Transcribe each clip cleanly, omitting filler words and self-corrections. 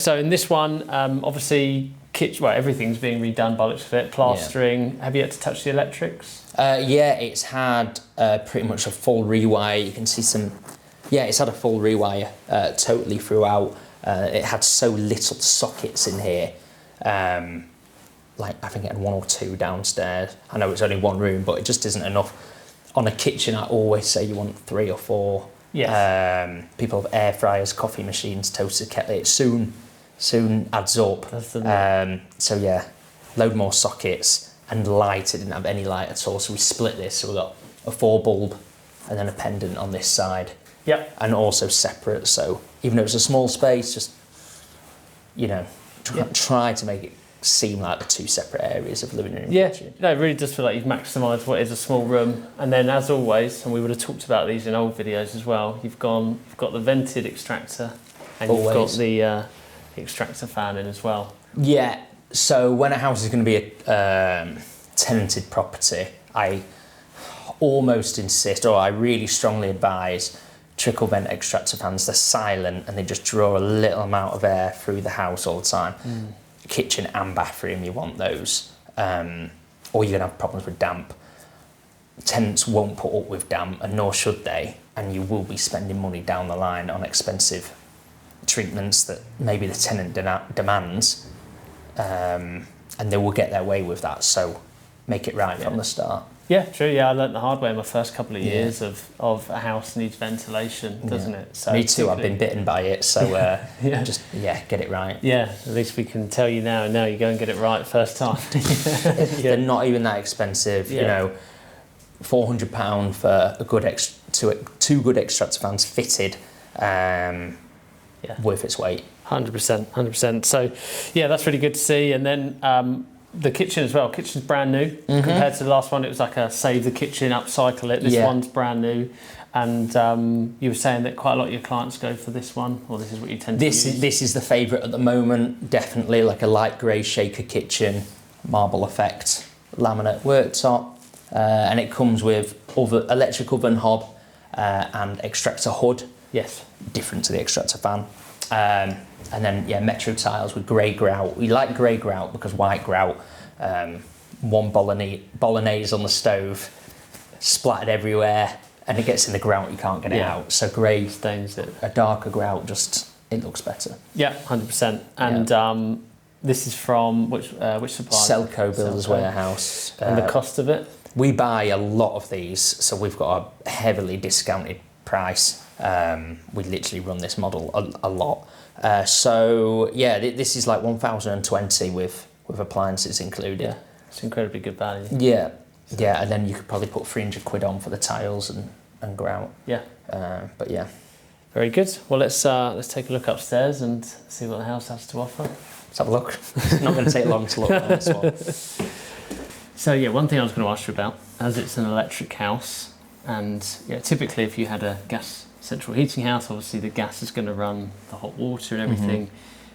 So in this one, obviously, well, everything's being redone by the looks of it. Plastering. Yeah. Have you had to touch the electrics? Yeah, it's had pretty much a full rewire. You can see some. Yeah, it's had a full rewire totally throughout. It had so little sockets in here. Like I think it had 1 or 2 downstairs. I know it's only 1 room, but it just isn't enough. On a kitchen, I always say you want 3 or 4. Yes. People have air fryers, coffee machines, toaster kettle. It soon adds up. So yeah, load more sockets and light. It didn't have any light at all, so we split this. So we got a 4 bulb and then a pendant on this side. Yep. And also separate. So even though it's a small space, just try to make it seem like the 2 separate areas of living room and kitchen. No, it really does feel like you've maximised what is a small room. And then, as always, and we would have talked about these in old videos as well, you've got the vented extractor, and you've got the extractor fan in as well. Yeah. So when a house is going to be a tenanted property, I almost insist, or I really strongly advise, trickle vent extractor fans. They're silent and they just draw a little amount of air through the house all the time. Kitchen and bathroom, you want those, or you're gonna have problems with damp. Tenants won't put up with damp, and nor should they, and you will be spending money down the line on expensive treatments that maybe the tenant demands, and they will get their way with that. So make it right from the start. Yeah, true. Yeah, I learnt the hard way in my first couple of years of a house needs ventilation, doesn't it? So me too. I've been bitten by it, so just get it right. Yeah, at least we can tell you now. Now you go and get it right first time. They're not even that expensive. You know, £400 for a good 2 good extractor fans fitted. Worth its weight. 100%. So, yeah, that's really good to see. And then the kitchen as well. Kitchen's brand new compared to the last one. It was like a save the kitchen, upcycle it. This one's brand new. And you were saying that quite a lot of your clients go for this one, or this is what you tend to use? This is the favourite at the moment. Definitely like a light grey shaker kitchen, marble effect, laminate worktop, and it comes with electric oven hob and extractor hood. Yes. Different to the extractor fan. And then metro tiles with grey grout. We like grey grout because white grout, one bolognese on the stove, splattered everywhere, and it gets in the grout, you can't get it out. So grey stains it. A darker grout, it looks better. Yeah, 100%. And this is from which supplier? Selco Builders Warehouse. And the cost of it? We buy a lot of these, so we've got a heavily discounted price. We literally run this model a lot. This is like 1,020 with appliances included. Yeah, it's incredibly good value. Yeah, and then you could probably put 300 quid on for the tiles and grout. Yeah. But yeah. Very good. Well, let's take a look upstairs and see what the house has to offer. Let's have a look. It's not going to take long to look on this one. So yeah, one thing I was going to ask you about, as it's an electric house, and typically if you had a gas central heating house, obviously the gas is going to run the hot water and everything.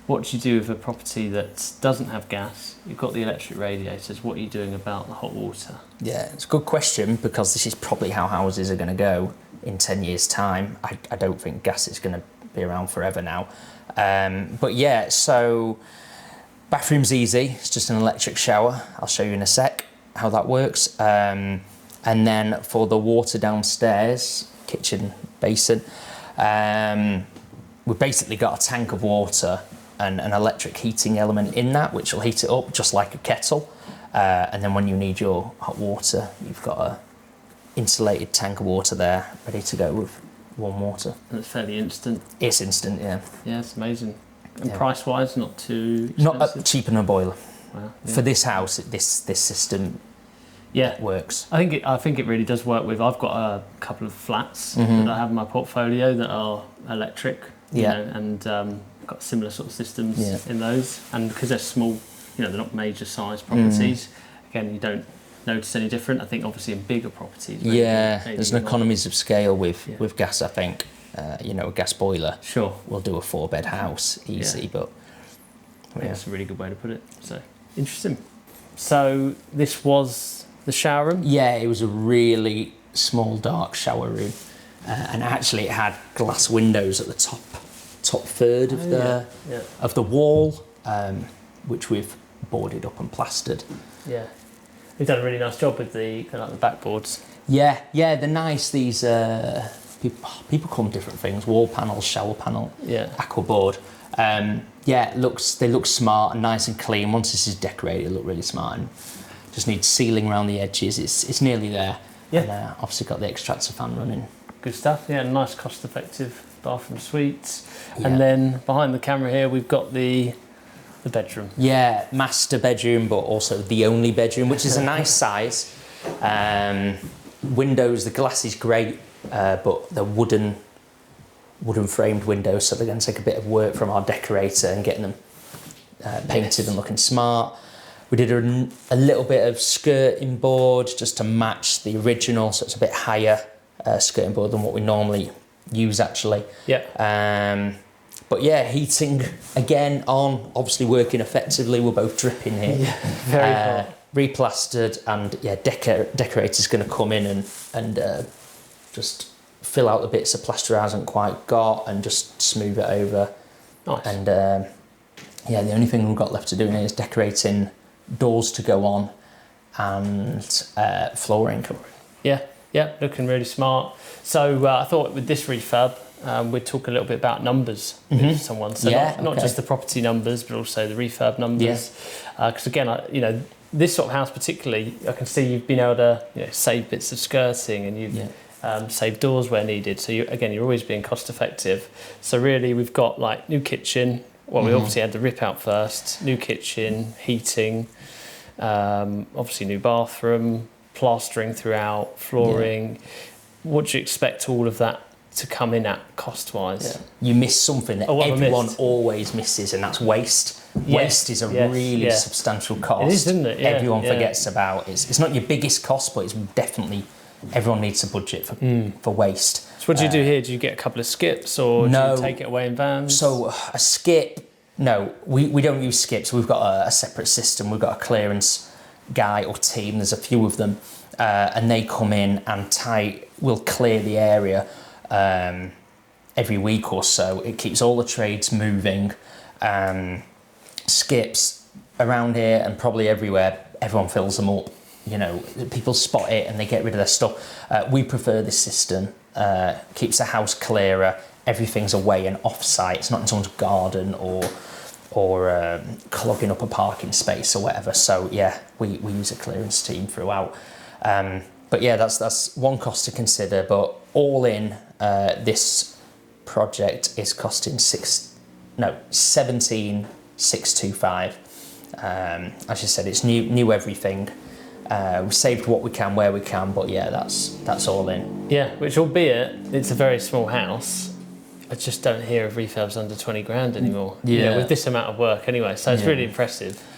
What do you do with a property that doesn't have gas? You've got the electric radiators. What are you doing about the hot water? Yeah, it's a good question, because this is probably how houses are going to go in 10 years' time. I don't think gas is going to be around forever now. So bathroom's easy. It's just an electric shower. I'll show you in a sec how that works. And then for the water downstairs, kitchen basin, we've basically got a tank of water and an electric heating element in that, which will heat it up just like a kettle. And then when you need your hot water, you've got a insulated tank of water there ready to go with warm water. And it's fairly instant. It's instant, yeah. Yeah, it's amazing. And price-wise, not too expensive? Not cheaper than a boiler. Wow, For this house, this system works. I think it really does work with. I've got a couple of flats that I have in my portfolio that are electric, and got similar sort of systems in those. And because they're small, they're not major size properties. Again, you don't notice any different. I think obviously in bigger properties. Maybe there's an economies of scale with gas. I think a gas boiler. Sure, will do a 4-bed house easy, but that's a really good way to put it. So interesting. So this was the shower room? Yeah, it was a really small, dark shower room. And actually it had glass windows at the top top third of the wall, which we've boarded up and plastered. Yeah, you've done a really nice job with the kind of like the backboards. Yeah, they're nice. These people call them different things: wall panels, shower panel, aquaboard. They look smart and nice and clean. Once this is decorated, it'll look really smart. And just needs sealing around the edges. It's nearly there. Yeah. And obviously got the extractor fan running. Good stuff. Yeah, nice cost-effective bathroom suites. Yeah. And then behind the camera here, we've got the bedroom. Yeah, master bedroom, but also the only bedroom, which is a nice size. Windows, the glass is great, but they're wooden framed windows, so they're going to take a bit of work from our decorator and getting them painted and looking smart. We did a little bit of skirting board just to match the original, so it's a bit higher skirting board than what we normally use actually. Yeah. But yeah, heating again on, obviously working effectively. We're both dripping here. Yeah, very hot. Replastered, and yeah, decorator's going to come in and just fill out the bits the plaster hasn't quite got and just smooth it over. Nice. And the only thing we've got left to do now is decorating doors to go on and flooring. Yeah, looking really smart. So I thought with this refurb, we'd talk a little bit about numbers with someone. So not just the property numbers, but also the refurb numbers. Because again, this sort of house particularly, I can see you've been able to save bits of skirting and you've saved doors where needed. So you're always being cost effective. So really we've got like new kitchen. Well, we obviously had the rip out first, new kitchen, heating, obviously new bathroom, plastering throughout, flooring. What do you expect all of that to come in at cost-wise? You miss something that everyone always misses, and that's waste. Waste is a really substantial cost. It is, isn't it? Yeah, everyone forgets about. It's not your biggest cost, but it's definitely, everyone needs a budget for waste. So what do you do here? Do you get a couple of skips, or do you take it away in vans? So a skip, no, we don't use skips. We've got a separate system. We've got a clearance guy or team. There's a few of them, and they come in and we'll clear the area every week or so. It keeps all the trades moving. Skips around here and probably everywhere, everyone fills them up. People spot it and they get rid of their stuff. We prefer this system. Keeps the house clearer. Everything's away and off-site. It's not in someone's garden or clogging up a parking space or whatever. So yeah, we use a clearance team throughout. But yeah, that's one cost to consider. But all in, this project is costing 17,625. As you said, it's new everything. We've saved what we can where we can, but yeah, that's all in. Yeah, which albeit it's a very small house, I just don't hear of refurbs under 20 grand anymore. Yeah, with this amount of work anyway. So it's really impressive.